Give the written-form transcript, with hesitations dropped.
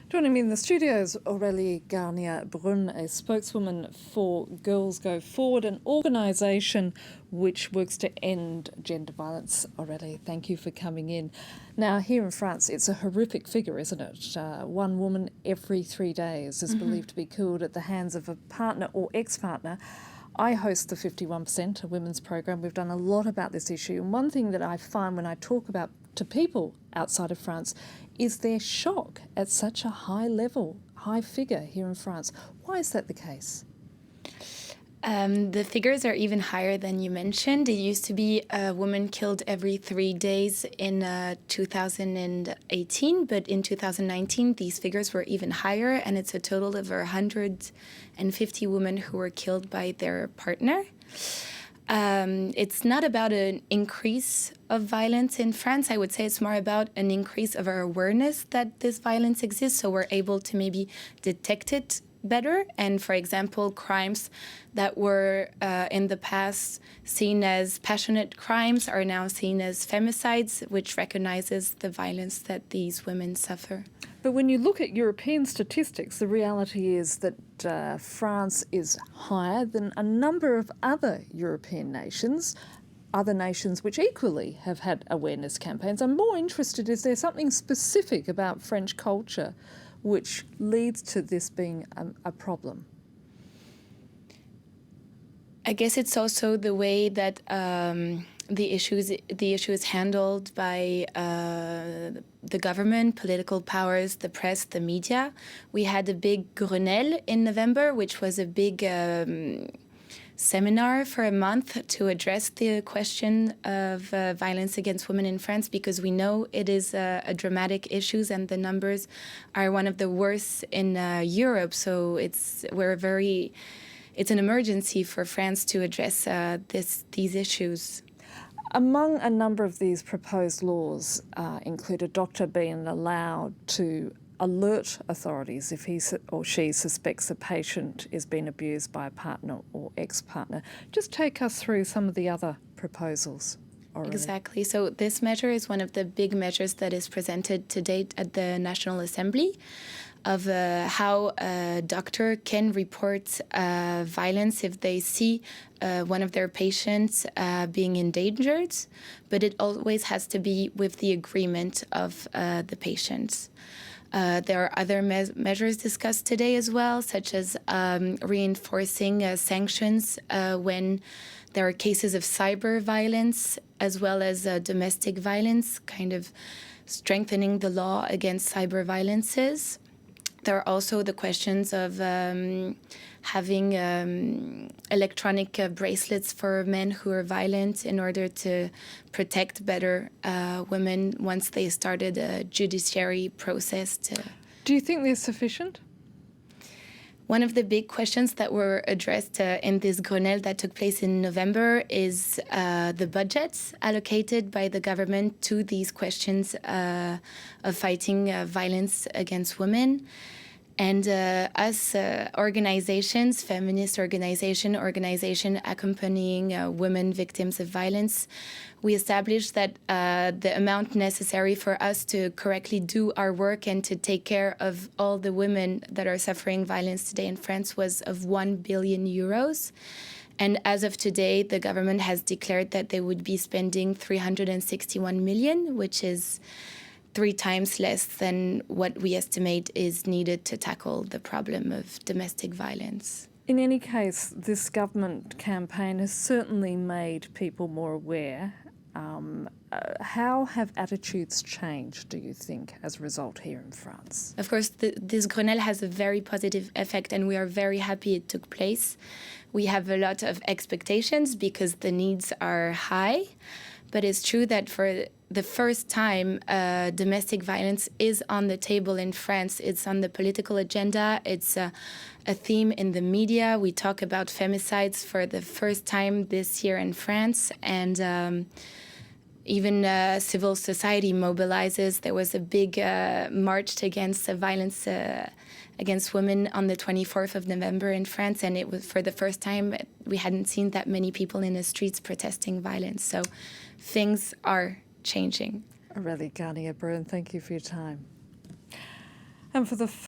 Joining me in the studio is Aurélie Garnier-Brun, a spokeswoman for Girls Go Forward, an organisation which works to end gender violence. Aurélie, thank you for coming in. Now, here in France, it's a horrific figure, isn't it? One woman every 3 days is believed to be killed at the hands of a partner or ex-partner. I host the 51%, a women's program. We've done a lot about this issue. And one thing that I find when I talk about to people outside of France is their shock at such a high level, high figure here in France. Why is that the case? The figures are even higher than you mentioned. It used to be a woman killed every 3 days in 2018, but in 2019 these figures were even higher, and it's a total of 150 women who were killed by their partner. It's not about an increase of violence in France. I would say it's more about an increase of our awareness that this violence exists, so we're able to maybe detect it better. And for example, crimes that were in the past seen as passionate crimes are now seen as femicides, which recognizes the violence that these women suffer. But when you look at European statistics, the reality is that France is higher than a number of other European nations, other nations which equally have had awareness campaigns. I'm more interested, is there something specific about French culture which leads to this being a problem? I guess it's also the way that the issue is handled by the government, political powers, the press, the media. We had a big Grenelle in November, which was a big seminar for a month to address the question of violence against women in France, because we know it is a dramatic issue and the numbers are one of the worst in Europe. So it's an emergency for France to address these issues. Among a number of these proposed laws include a doctor being allowed to alert authorities if he or she suspects a patient is being abused by a partner or ex-partner. Just take us through some of the other proposals. Aurélie. Exactly. So this measure is one of the big measures that is presented to date at the National Assembly of how a doctor can report violence if they see one of their patients being endangered, but it always has to be with the agreement of the patients. There are other measures discussed today as well, such as reinforcing sanctions when there are cases of cyber violence as well as domestic violence, kind of strengthening the law against cyber violences. There are also the questions of having electronic bracelets for men who are violent in order to protect better women once they started a judiciary process. Do you think they're sufficient? One of the big questions that were addressed in this Grenelle that took place in November is the budgets allocated by the government to these questions of fighting violence against women. And us organizations, feminist organization accompanying women victims of violence, we established that the amount necessary for us to correctly do our work and to take care of all the women that are suffering violence today in France was of 1 billion euros. And as of today, the government has declared that they would be spending 361 million, which is 3 times less than what we estimate is needed to tackle the problem of domestic violence. In any case, this government campaign has certainly made people more aware. How have attitudes changed, do you think, as a result here in France? Of course, this Grenelle has a very positive effect, and we are very happy it took place. We have a lot of expectations because the needs are high, but it's true that for the first time, domestic violence is on the table in France. It's on the political agenda. It's a theme in the media. We talk about femicides for the first time this year in France, and even civil society mobilizes. There was a big march against violence against women on the 24th of November in France, and it was for the first time we hadn't seen that many people in the streets protesting violence. So things are changing. Aurélie Garnier-Brun, thank you for your time. And for the